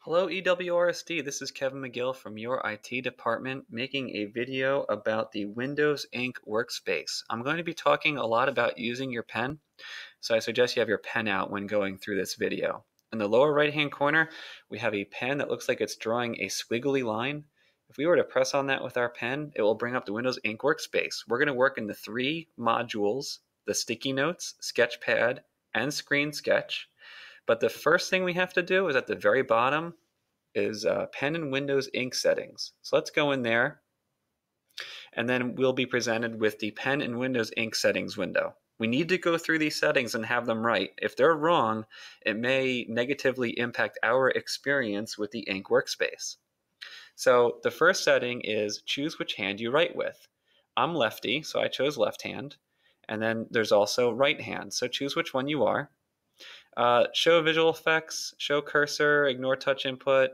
Hello EWRSD, this is Kevin McGill from your IT department making a video about the Windows Ink Workspace. I'm going to be talking a lot about using your pen, so I suggest you have your pen out when going through this video. In the lower right hand corner, we have a pen that looks like it's drawing a squiggly line. If we were to press on that with our pen, it will bring up the Windows Ink Workspace. We're going to work in the three modules, the sticky notes, sketchpad, and screen sketch. But the first thing we have to do is at the very bottom is Pen and Windows Ink settings. So let's go in there, and then we'll be presented with the Pen and Windows Ink settings window. We need to go through these settings and have them right. If they're wrong, it may negatively impact our experience with the Ink Workspace. So the first setting is choose which hand you write with. I'm lefty, so I chose left hand. And then there's also right hand, so choose which one you are. Show visual effects, show cursor, ignore touch input.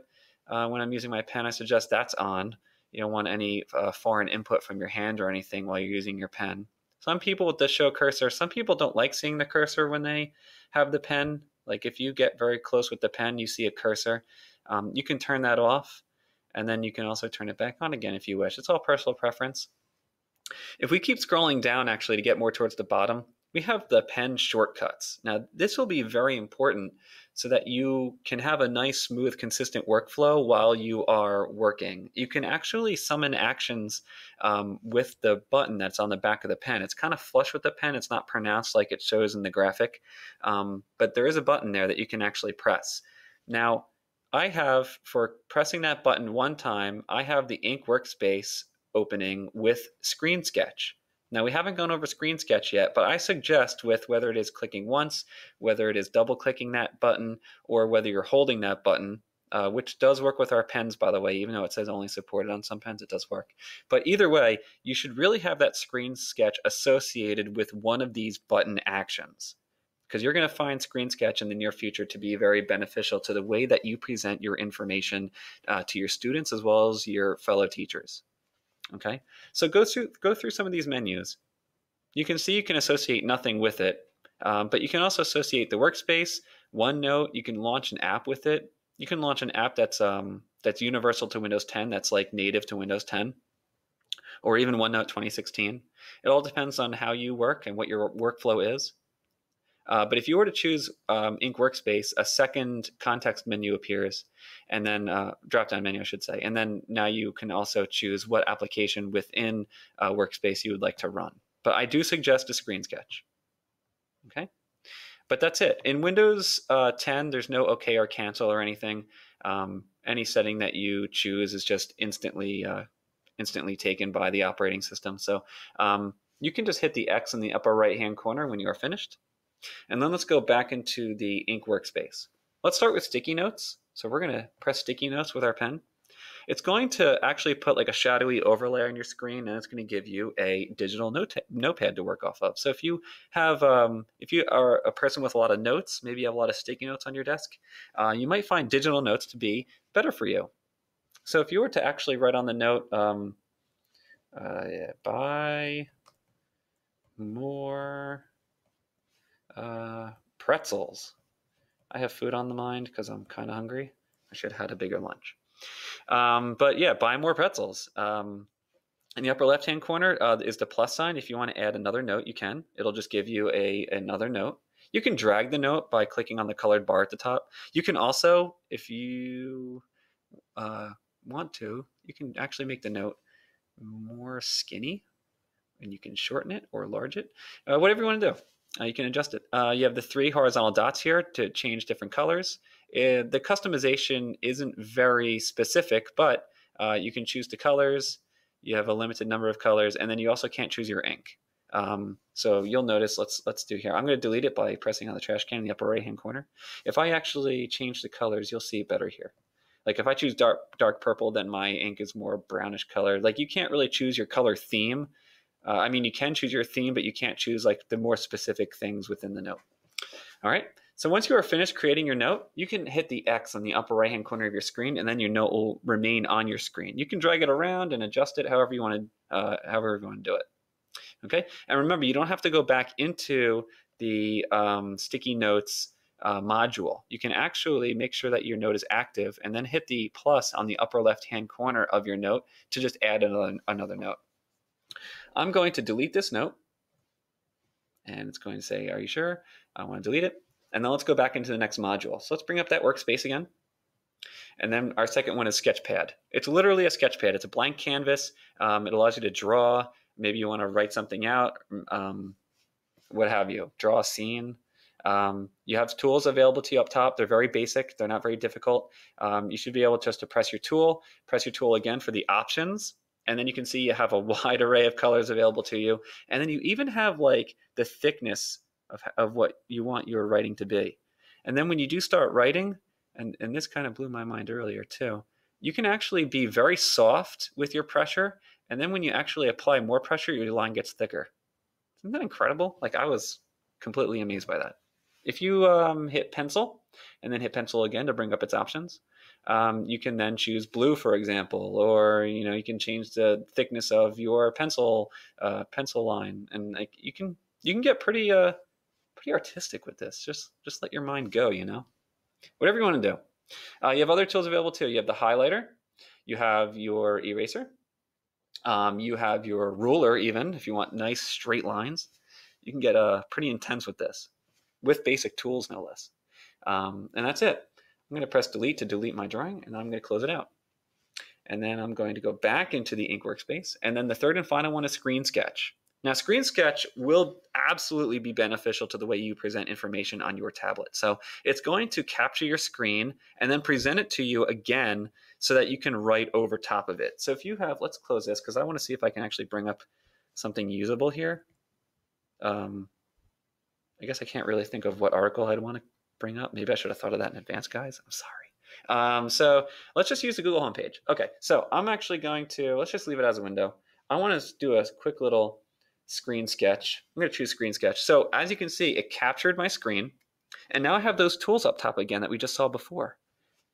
When I'm using my pen, I suggest that's on. You don't want any foreign input from your hand or anything while you're using your pen. Some people with the show cursor, some people don't like seeing the cursor when they have the pen. Like if you get very close with the pen, you see a cursor. You can turn that off, and then you can also turn it back on again if you wish. It's all personal preference. If we keep scrolling down actually to get more towards the bottom, we have the pen shortcuts. Now, this will be very important so that you can have a nice, smooth, consistent workflow while you are working. You can actually summon actions with the button that's on the back of the pen. It's kind of flush with the pen. It's not pronounced like it shows in the graphic, but there is a button there that you can actually press. Now, I have, for pressing that button one time, I have the Ink Workspace opening with Screen Sketch. Now, we haven't gone over Screen Sketch yet, but I suggest with whether it is clicking once, whether it is double-clicking that button, or whether you're holding that button, which does work with our pens, by the way, even though it says only supported on some pens, it does work. But either way, you should really have that Screen Sketch associated with one of these button actions, because you're going to find Screen Sketch in the near future to be very beneficial to the way that you present your information to your students as well as your fellow teachers. Okay, so go through some of these menus. You can see you can associate nothing with it, but you can also associate the workspace, OneNote. You can launch an app with it. You can launch an app that's universal to Windows 10, that's like native to Windows 10, or even OneNote 2016. It all depends on how you work and what your workflow is. But if you were to choose Ink Workspace, a second context menu appears, and then drop-down menu, I should say. And then now you can also choose what application within Workspace you would like to run. But I do suggest a Screen Sketch. Okay, but that's it. In Windows 10, there's no OK or cancel or anything. Any setting that you choose is just instantly taken by the operating system. So you can just hit the X in the upper right-hand corner when you are finished. And then let's go back into the Ink Workspace. Let's start with sticky notes. So we're going to press sticky notes with our pen. It's going to actually put like a shadowy overlay on your screen, and it's going to give you a digital notepad to work off of. So if you have, if you are a person with a lot of notes, maybe you have a lot of sticky notes on your desk, you might find digital notes to be better for you. So if you were to actually write on the note, buy more pretzels. I have food on the mind because I'm kind of hungry. I should have had a bigger lunch. But yeah, buy more pretzels. In the upper left-hand corner is the plus sign. If you want to add another note, you can. It'll just give you another note. You can drag the note by clicking on the colored bar at the top. You can also, if you want to, you can actually make the note more skinny, and you can shorten it or enlarge it. Whatever you want to do. You can adjust it. You have the three horizontal dots here to change different colors. The customization isn't very specific, but you can choose the colors. You have a limited number of colors, and then you also can't choose your ink. So you'll notice, let's do here. I'm going to delete it by pressing on the trash can in the upper right-hand corner. If I actually change the colors, you'll see it better here. Like if I choose dark purple, then my ink is more brownish color. Like you can't really choose your color theme. I mean, you can choose your theme, but you can't choose like the more specific things within the note. All right. So once you are finished creating your note, you can hit the X on the upper right-hand corner of your screen, and then your note will remain on your screen. You can drag it around and adjust it however you want to do it. Okay. And remember, you don't have to go back into the sticky notes module, you can actually make sure that your note is active and then hit the plus on the upper left-hand corner of your note to just add another note. I'm going to delete this note, and it's going to say, are you sure? I want to delete it. And then let's go back into the next module. So let's bring up that workspace again. And then our second one is Sketchpad. It's literally a sketchpad. It's a blank canvas. It allows you to draw. Maybe you want to write something out, what have you, draw a scene. You have tools available to you up top. They're very basic. They're not very difficult. You should be able just to press your tool again for the options. And then you can see you have a wide array of colors available to you. And then you even have like the thickness of what you want your writing to be. And then when you do start writing, and this kind of blew my mind earlier too, you can actually be very soft with your pressure. And then when you actually apply more pressure, your line gets thicker. Isn't that incredible? Like, I was completely amazed by that. If you hit pencil and then hit pencil again to bring up its options, you can then choose blue, for example, or you can change the thickness of your pencil line, and like you can get pretty artistic with this. Just let your mind go, whatever you want to do. You have other tools available too. You have the highlighter, you have your eraser, you have your ruler. Even if you want nice straight lines, you can get pretty intense with this, with basic tools no less. And that's it. I'm going to press delete to delete my drawing, and I'm going to close it out. And then I'm going to go back into the ink workspace. And then the third and final one is Screen Sketch. Now, Screen Sketch will absolutely be beneficial to the way you present information on your tablet. So it's going to capture your screen and then present it to you again so that you can write over top of it. So if you have, let's close this because I want to see if I can actually bring up something usable here. I guess I can't really think of what article I'd want to bring up. Maybe I should have thought of that in advance, guys. I'm sorry. So let's just use the Google homepage. Okay, so I'm actually going to, let's just leave it as a window. I want to do a quick little screen sketch. I'm going to choose Screen Sketch. So as you can see, it captured my screen. And now I have those tools up top again that we just saw before.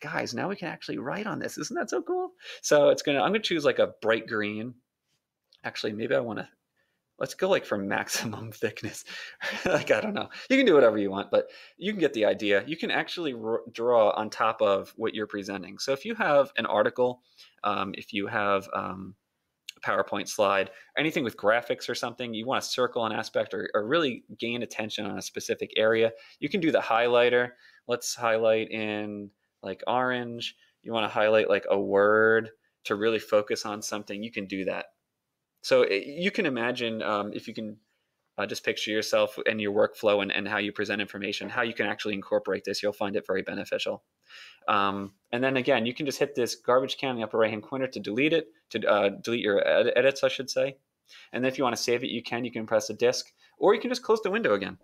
Guys, now we can actually write on this. Isn't that so cool? So I'm going to choose like a bright green. Actually, maybe I want to, let's go like for maximum thickness. Like, I don't know. You can do whatever you want, but you can get the idea. You can actually draw on top of what you're presenting. So if you have an article, if you have a PowerPoint slide, anything with graphics or something, you want to circle an aspect or really gain attention on a specific area, you can do the highlighter. Let's highlight in like orange. You want to highlight like a word to really focus on something, you can do that. So you can imagine if you can just picture yourself and your workflow and how you present information, how you can actually incorporate this, you'll find it very beneficial. And then again, you can just hit this garbage can in the upper right-hand corner to delete it, to delete your edits, I should say. And then if you want to save it, you can press a disk, or you can just close the window again.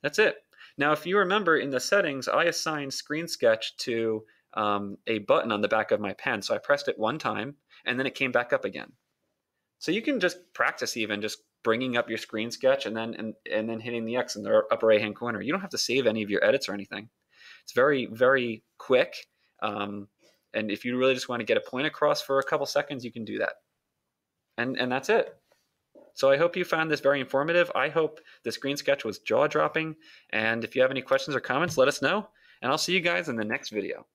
That's it. Now, if you remember in the settings, I assigned Screen Sketch to a button on the back of my pen. So I pressed it one time, and then it came back up again. So you can just practice even just bringing up your Screen Sketch and then hitting the X in the upper right-hand corner. You don't have to save any of your edits or anything. It's very, very quick. And if you really just want to get a point across for a couple seconds, you can do that. And that's it. So I hope you found this very informative. I hope the Screen Sketch was jaw-dropping. And if you have any questions or comments, let us know. And I'll see you guys in the next video.